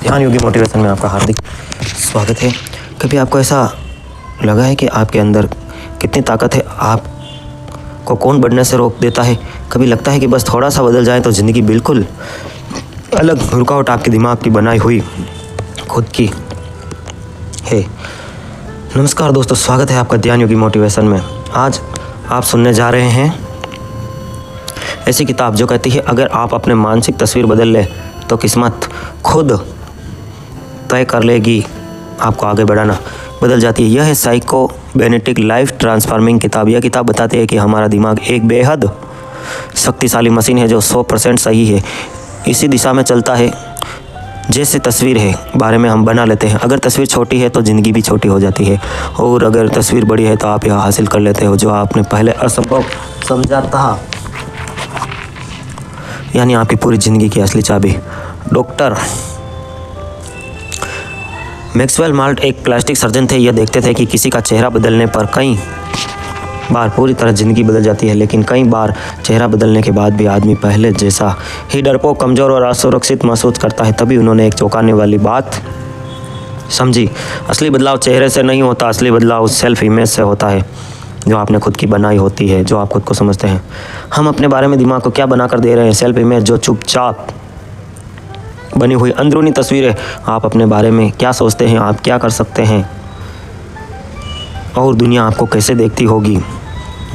ध्यान योगी मोटिवेशन में आपका हार्दिक स्वागत है। कभी आपको ऐसा लगा है कि आपके अंदर कितनी ताकत है, आपको कौन बढ़ने से रोक देता है? कभी लगता है कि बस थोड़ा सा बदल जाए तो ज़िंदगी बिल्कुल अलग रुकावट आपके दिमाग की बनाई हुई खुद की है। नमस्कार दोस्तों, स्वागत है आपका ध्यान योगी मोटिवेशन में। आज आप सुनने जा रहे हैं ऐसी किताब जो कहती है अगर आप अपने मानसिक तस्वीर बदल लें तो किस्मत खुद तय कर लेगी, आपको आगे बढ़ाना बदल जाती है। यह है साइकोबैनेटिक लाइफ ट्रांसफॉर्मिंग किताब। यह किताब बताती है कि हमारा दिमाग एक बेहद शक्तिशाली मशीन है जो 100% सही है, इसी दिशा में चलता है जैसे तस्वीर है बारे में हम बना लेते हैं। अगर तस्वीर छोटी है तो ज़िंदगी भी छोटी हो जाती है, और अगर तस्वीर बड़ी है तो आप यह हासिल कर लेते हो जो आपने पहले असंभव समझा था, यानी आपकी पूरी ज़िंदगी की असली चाबी। डॉक्टर मैक्सवेल माल्ट एक प्लास्टिक सर्जन थे। यह देखते थे कि किसी का चेहरा बदलने पर कई बार पूरी तरह ज़िंदगी बदल जाती है, लेकिन कई बार चेहरा बदलने के बाद भी आदमी पहले जैसा ही डरपोक, कमज़ोर और असुरक्षित महसूस करता है। तभी उन्होंने एक चौंकाने वाली बात समझी। असली बदलाव चेहरे से नहीं होता, असली बदलाव सेल्फ इमेज से होता है जो आपने खुद की बनाई होती है, जो आप खुद को समझते हैं। हम अपने बारे में दिमाग को क्या बना कर दे रहे हैं? सेल्फ इमेज, जो चुपचाप बनी हुई अंदरूनी तस्वीरें। आप अपने बारे में क्या सोचते हैं, आप क्या कर सकते हैं और दुनिया आपको कैसे देखती होगी,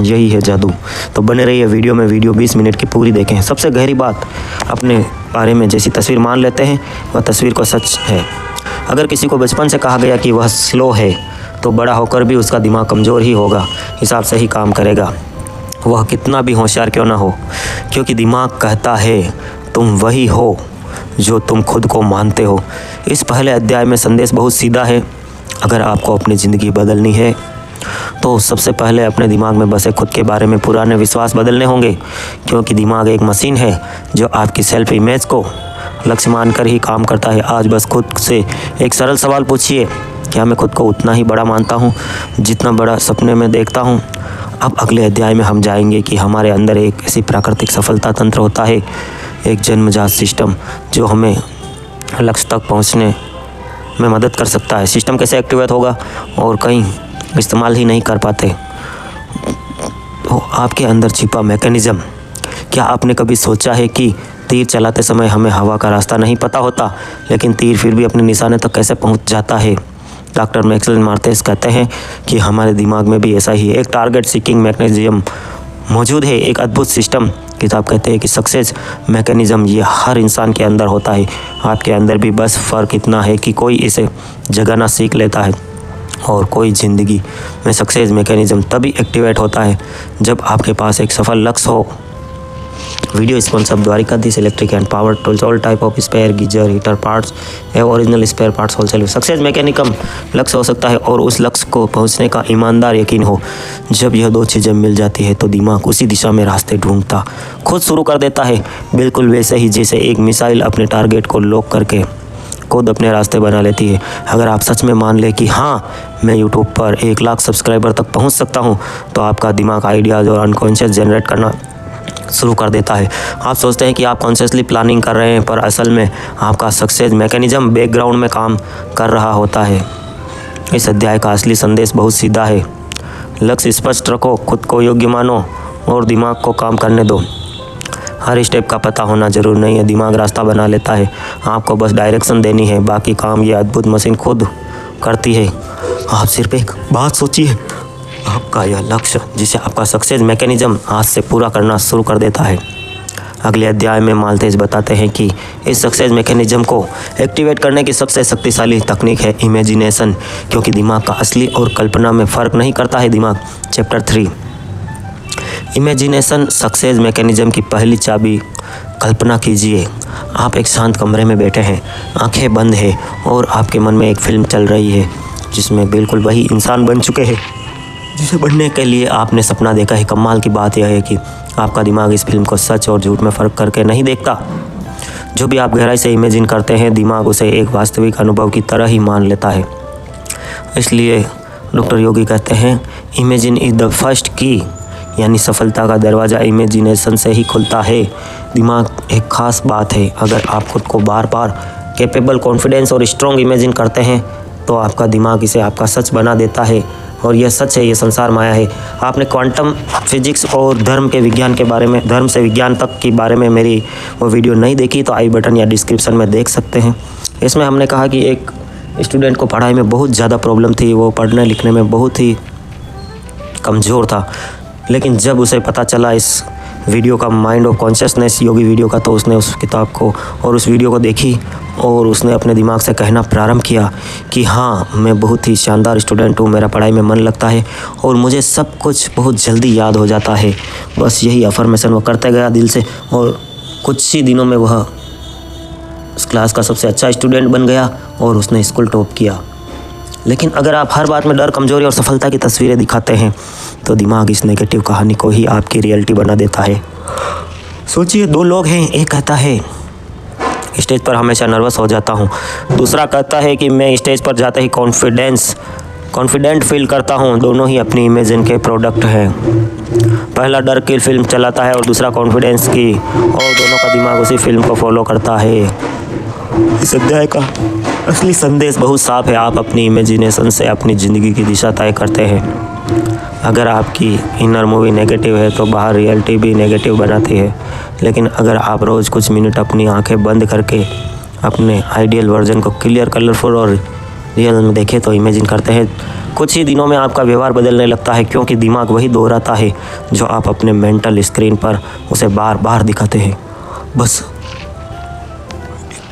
यही है जादू। तो बने रहिए वीडियो में। वीडियो 20 मिनट की पूरी देखें। सबसे गहरी बात, अपने बारे में जैसी तस्वीर मान लेते हैं वह तस्वीर को सच है। अगर किसी को बचपन से कहा गया कि वह स्लो है तो बड़ा होकर भी उसका दिमाग कमज़ोर ही होगा, हिसाब से ही काम करेगा, वह कितना भी होशियार क्यों ना हो, क्योंकि दिमाग कहता है तुम वही हो जो तुम खुद को मानते हो। इस पहले अध्याय में संदेश बहुत सीधा है। अगर आपको अपनी ज़िंदगी बदलनी है तो सबसे पहले अपने दिमाग में बसे खुद के बारे में पुराने विश्वास बदलने होंगे, क्योंकि दिमाग एक मशीन है जो आपकी सेल्फ इमेज को लक्ष्य मानकर ही काम करता है। आज बस खुद से एक सरल सवाल पूछिए, क्या मैं खुद को उतना ही बड़ा मानता हूँ जितना बड़ा सपने में देखता हूँ? अब अगले अध्याय में हम जाएंगे कि हमारे अंदर एक ऐसी प्राकृतिक सफलता तंत्र होता है, एक जन्मजात सिस्टम जो हमें लक्ष्य तक पहुंचने में मदद कर सकता है। सिस्टम कैसे एक्टिवेट होगा और कहीं इस्तेमाल ही नहीं कर पाते, तो आपके अंदर छिपा मैकेनिज़्म। क्या आपने कभी सोचा है कि तीर चलाते समय हमें हवा का रास्ता नहीं पता होता, लेकिन तीर फिर भी अपने निशाने तक कैसे पहुंच जाता है? डॉक्टर मैक्सवेल माल्ट कहते हैं कि हमारे दिमाग में भी ऐसा ही एक टारगेट सीकिंग मैकेनिज्म मौजूद है, एक अद्भुत सिस्टम। किताब कहते हैं कि सक्सेस मैकेनिज़्म ये हर इंसान के अंदर होता है, आपके अंदर भी। बस फ़र्क इतना है कि कोई इसे जगाना सीख लेता है और कोई ज़िंदगी में सक्सेस मैकेनिज़्म तभी एक्टिवेट होता है जब आपके पास एक सफल लक्ष्य हो। Video sponsor Dwarkadhish electric and power tools, all type of spare, geyser, heater parts एवं original spare parts wholesale. Success mechanism लक्ष्य हो सकता है और उस लक्ष्य को पहुंचने का ईमानदार यकीन हो। जब यह दो चीज़ें मिल जाती है तो दिमाग उसी दिशा में रास्ते ढूंढता खुद शुरू कर देता है, बिल्कुल वैसे ही जैसे एक मिसाइल अपने टारगेट को लॉक करके खुद अपने रास्ते बना लेती है। अगर आप सच में मान ले कि हाँ मैं यूट्यूब पर 1 लाख सब्सक्राइबर तक पहुँच सकता हूँ, तो आपका दिमाग आइडियाज़ और अनकॉन्शियस जनरेट करना शुरू कर देता है। आप सोचते हैं कि आप कॉन्शियसली प्लानिंग कर रहे हैं, पर असल में आपका सक्सेस मैकेनिज्म बैकग्राउंड में काम कर रहा होता है। इस अध्याय का असली संदेश बहुत सीधा है। लक्ष्य स्पष्ट रखो, खुद को योग्य मानो और दिमाग को काम करने दो। हर स्टेप का पता होना जरूर नहीं है, दिमाग रास्ता बना लेता है, आपको बस डायरेक्शन देनी है, बाकी काम ये अद्भुत मशीन खुद करती है। आप सिर्फ एक बात सोचिए, आपका यह लक्ष्य जिसे आपका सक्सेस मैकेनिज्म आज से पूरा करना शुरू कर देता है। अगले अध्याय में माल्टेज बताते हैं कि इस सक्सेस मैकेनिज्म को एक्टिवेट करने की सबसे शक्तिशाली तकनीक है इमेजिनेशन, क्योंकि दिमाग का असली और कल्पना में फ़र्क नहीं करता है दिमाग। चैप्टर 3 इमेजिनेशन सक्सेस मैकेनिज्म की पहली चाबी। कल्पना कीजिए, आप एक शांत कमरे में बैठे हैं, आंखें बंद हैं और आपके मन में एक फिल्म चल रही है जिसमें बिल्कुल वही इंसान बन चुके हैं जिसे बनने के लिए आपने सपना देखा है। कमाल की बात यह है कि आपका दिमाग इस फिल्म को सच और झूठ में फ़र्क करके नहीं देखता। जो भी आप गहराई से इमेजिन करते हैं, दिमाग उसे एक वास्तविक अनुभव की तरह ही मान लेता है। इसलिए डॉक्टर योगी कहते हैं इमेजिन इज़ द फर्स्ट की, यानी सफलता का दरवाज़ा इमेजिनेशन से ही खुलता है। दिमाग एक ख़ास बात है, अगर आप खुद को बार बार कैपेबल, कॉन्फिडेंस और स्ट्रॉन्ग इमेजिन करते हैं तो आपका दिमाग इसे आपका सच बना देता है। और यह सच है, ये संसार माया है। आपने क्वांटम फिजिक्स और धर्म के विज्ञान के बारे में, धर्म से विज्ञान तक के बारे में मेरी वो वीडियो नहीं देखी तो आई बटन या डिस्क्रिप्शन में देख सकते हैं। इसमें हमने कहा कि एक स्टूडेंट को पढ़ाई में बहुत ज़्यादा प्रॉब्लम थी, वो पढ़ने लिखने में बहुत ही कमज़ोर था, लेकिन जब उसे पता चला इस वीडियो का, mind of consciousness Yogi video का, तो उसने उस किताब को और उस वीडियो को देखी और उसने अपने दिमाग से कहना प्रारंभ किया कि हाँ, मैं बहुत ही शानदार स्टूडेंट हूँ, मेरा पढ़ाई में मन लगता है और मुझे सब कुछ बहुत जल्दी याद हो जाता है। बस यही अफर्मेशन वो करते गया दिल से और कुछ ही दिनों में वह उस क्लास का सबसे अच्छा स्टूडेंट बन गया और उसने स्कूल टॉप किया। लेकिन अगर आप हर बात में डर, कमजोरी और सफलता की तस्वीरें दिखाते हैं तो दिमाग इस नेगेटिव कहानी को ही आपकी रियलिटी बना देता है। सोचिए, दो लोग हैं, एक कहता है स्टेज पर हमेशा नर्वस हो जाता हूँ, दूसरा कहता है कि मैं स्टेज पर जाते ही कॉन्फिडेंट फील करता हूँ। दोनों ही अपनी इमेजिन के प्रोडक्ट हैं। पहला डर की फिल्म चलाता है और दूसरा कॉन्फिडेंस की, और दोनों का दिमाग उसी फिल्म को फॉलो करता है। इस अध्याय का असली संदेश बहुत साफ है। आप अपनी इमेजिनेशन से अपनी ज़िंदगी की दिशा तय करते हैं। अगर आपकी इनर मूवी नेगेटिव है तो बाहर रियलिटी भी नेगेटिव बनाती है। लेकिन अगर आप रोज़ कुछ मिनट अपनी आंखें बंद करके अपने आइडियल वर्जन को क्लियर, कलरफुल और रियल में देखें तो इमेजिन करते हैं, कुछ ही दिनों में आपका व्यवहार बदलने लगता है, क्योंकि दिमाग वही दोहराता है जो आप अपने मेंटल स्क्रीन पर उसे बार बार दिखाते हैं। बस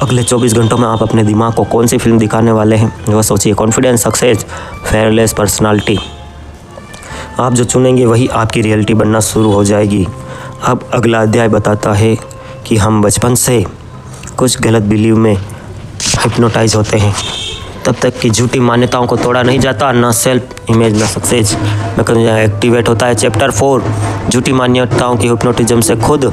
अगले 24 घंटों में आप अपने दिमाग को कौन सी फिल्म दिखाने वाले हैं वह सोचिए। कॉन्फिडेंस, सक्सेस, फेयरलेस पर्सनालिटी, आप जो चुनेंगे वही आपकी रियलिटी बनना शुरू हो जाएगी। अब अगला अध्याय बताता है कि हम बचपन से कुछ गलत बिलीव में हिप्नोटाइज होते हैं, तब तक कि झूठी मान्यताओं को तोड़ा नहीं जाता, ना सेल्फ इमेज ना सक्सेस में एक्टिवेट होता है। चैप्टर 4, झूठी मान्यताओं की हिप्नोटिज्म से खुद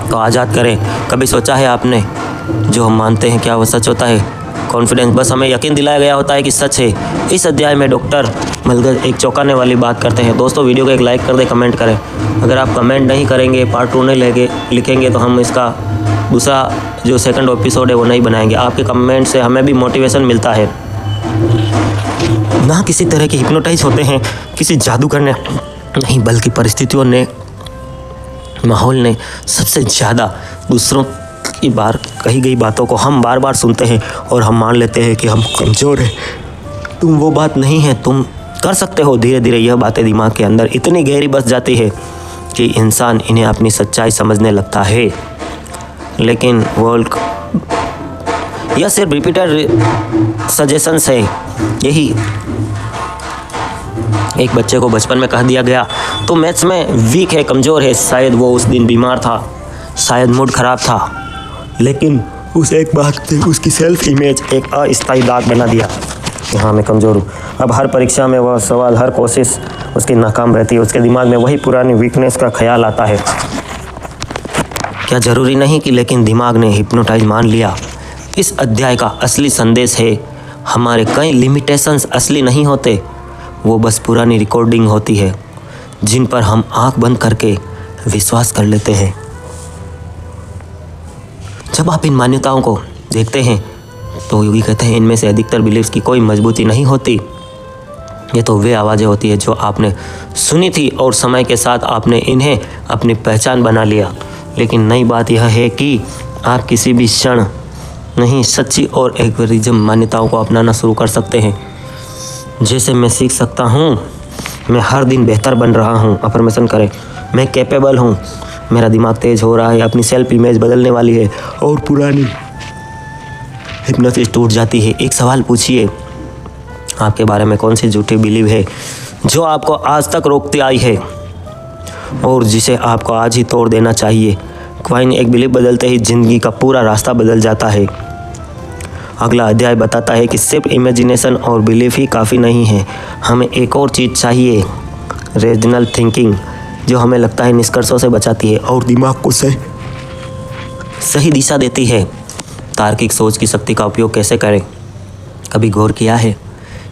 को आज़ाद करें। कभी सोचा है आपने जो हम मानते हैं क्या वो सच होता है? कॉन्फिडेंस, बस हमें यकीन दिलाया गया होता है कि सच है। इस अध्याय में डॉक्टर मलगर एक चौंकाने वाली बात करते हैं। दोस्तों, वीडियो को एक लाइक कर दें, कमेंट करें। अगर आप कमेंट नहीं करेंगे, पार्ट 2 नहीं लिखेंगे तो हम इसका दूसरा जो सेकंड एपिसोड है वो नहीं बनाएंगे। आपके कमेंट से हमें भी मोटिवेशन मिलता है। ना किसी तरह के हिप्नोटाइज होते हैं, किसी जादूगर ने नहीं, बल्कि परिस्थितियों ने, माहौल ने सबसे ज़्यादा दूसरों की बार कही गई बातों को हम बार बार सुनते हैं और हम मान लेते हैं कि हम कमज़ोर हैं। तुम वो बात नहीं है, तुम कर सकते हो। धीरे धीरे यह बातें दिमाग के अंदर इतनी गहरी बस जाती है कि इंसान इन्हें अपनी सच्चाई समझने लगता है। लेकिन वर्ल्ड यह सिर्फ रिपीटेड सजेशंस है। यही एक बच्चे को बचपन में कह दिया गया तो मैथ्स में वीक है, कमज़ोर है। शायद वो उस दिन बीमार था, शायद मूड ख़राब था, लेकिन उस एक बात ने उसकी सेल्फ इमेज एक अस्थायी दाग बना दिया। हाँ, मैं कमज़ोर हूँ। अब हर परीक्षा में वह सवाल, हर कोशिश उसकी नाकाम रहती है। उसके दिमाग में वही पुरानी वीकनेस का ख्याल आता है। क्या ज़रूरी नहीं कि लेकिन दिमाग ने हिप्नोटाइज मान लिया। इस अध्याय का असली संदेश है, हमारे कई लिमिटेशंस असली नहीं होते, वो बस पुरानी रिकॉर्डिंग होती है जिन पर हम आंख बंद करके विश्वास कर लेते हैं। जब आप इन मान्यताओं को देखते हैं तो योगी कहते हैं इनमें से अधिकतर बिलीव्स की कोई मजबूती नहीं होती। ये तो वे आवाज़ें होती है जो आपने सुनी थी और समय के साथ आपने इन्हें अपनी पहचान बना लिया। लेकिन नई बात यह है कि आप किसी भी क्षण नहीं सच्ची और एल्गोरिथम मान्यताओं को अपनाना शुरू कर सकते हैं। जैसे मैं सीख सकता हूँ, मैं हर दिन बेहतर बन रहा हूँ, अफर्मेशन करें। मैं कैपेबल हूँ, मेरा दिमाग तेज हो रहा है, अपनी सेल्फ इमेज बदलने वाली है और पुरानी हिप्नोसिस टूट जाती है। एक सवाल पूछिए, आपके बारे में कौन सी झूठी बिलीव है जो आपको आज तक रोकती आई है और जिसे आपको आज ही तोड़ देना चाहिए। क्वाइन, एक बिलीव बदलते ही जिंदगी का पूरा रास्ता बदल जाता है। अगला अध्याय बताता है कि सिर्फ इमेजिनेशन और बिलीफ ही काफ़ी नहीं है, हमें एक और चीज़ चाहिए, रेजनल थिंकिंग, जो हमें लगता है निष्कर्षों से बचाती है और दिमाग को सही दिशा देती है। तार्किक सोच की शक्ति का उपयोग कैसे करें? कभी गौर किया है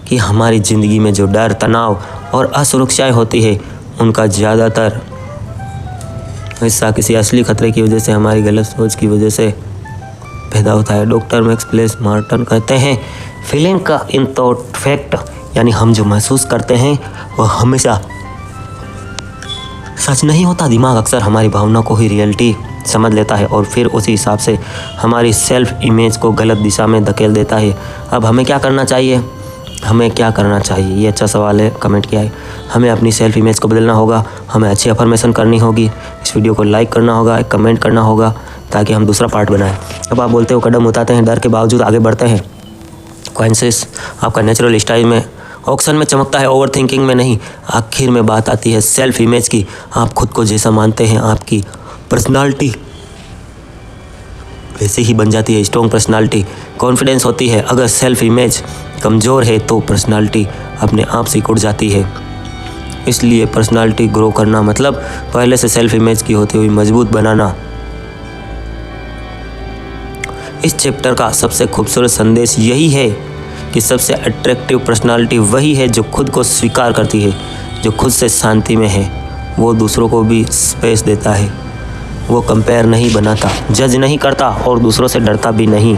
कि हमारी ज़िंदगी में जो डर, तनाव और असुरक्षाएं होती है उनका ज़्यादातर हिस्सा किसी असली खतरे की वजह से, हमारी गलत सोच की वजह से पैदा होता है। डॉक्टर मैक्स प्लेस मार्टन कहते हैं फीलिंग का इनथॉट फैक्ट, यानी हम जो महसूस करते हैं वह हमेशा सच नहीं होता। दिमाग अक्सर हमारी भावना को ही रियलिटी समझ लेता है और फिर उसी हिसाब से हमारी सेल्फ इमेज को गलत दिशा में धकेल देता है। अब हमें क्या करना चाहिए? हमें क्या करना चाहिए? ये अच्छा सवाल है, कमेंट किया है। हमें अपनी सेल्फ इमेज को बदलना होगा, हमें अच्छी अफर्मेशन करनी होगी, इस वीडियो को लाइक करना होगा, एक कमेंट करना होगा ताकि हम दूसरा पार्ट बनाएं। अब आप बोलते हो कदम उठाते हैं, डर के बावजूद आगे बढ़ते हैं। कॉइंसिस आपका नेचुरल स्टाइल में ऑक्शन में चमकता है, ओवर थिंकिंग में नहीं। आखिर में बात आती है सेल्फ इमेज की। आप खुद को जैसा मानते हैं आपकी पर्सनालिटी वैसे ही बन जाती है। स्ट्रॉन्ग पर्सनालिटी कॉन्फिडेंस होती है। अगर सेल्फ इमेज कमज़ोर है तो पर्सनालिटी अपने आप से उड़ जाती है। इसलिए पर्सनालिटी ग्रो करना मतलब पहले से सेल्फ इमेज की होती हुई मजबूत बनाना। इस चैप्टर का सबसे खूबसूरत संदेश यही है कि सबसे अट्रैक्टिव पर्सनालिटी वही है जो खुद को स्वीकार करती है, जो खुद से शांति में है। वो दूसरों को भी स्पेस देता है, वो कंपेयर नहीं बनाता, जज नहीं करता और दूसरों से डरता भी नहीं।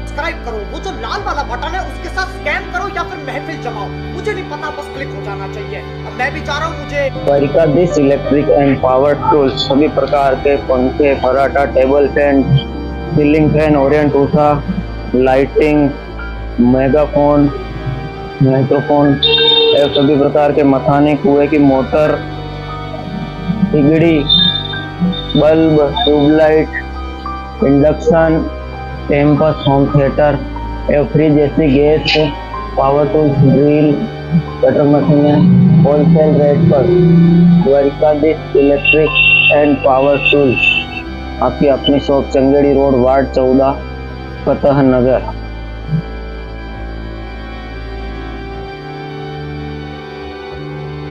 सब्सक्राइब करो, वो जो लाल वाला बटन है उसके साथ स्कैम करो या फिर महफिल जमाओ, मुझे नहीं पता, बस क्लिक हो जाना चाहिए। अब मैं भी चाह रहा हूँ मुझे Dwarkadhish electric and power tools सभी प्रकार के पंखे, फर्राटा, table fan, ceiling fan, Orient Usha, lighting, megaphone, microphone एवं सभी प्रकार के मथाने, कुएं की मोटर, सिगड़ी, बल्ब, ट्यूबलाइट, इंडक्शन, टेम्पस, होम थिएटर एवं फ्रिज जैसी gas, power tools, drill, cutter मशीनें होलसेल रेट पर। Dwarkadhish electric and power tools आपकी अपनी shop, Changedi road, ward 14, Fateh नगर।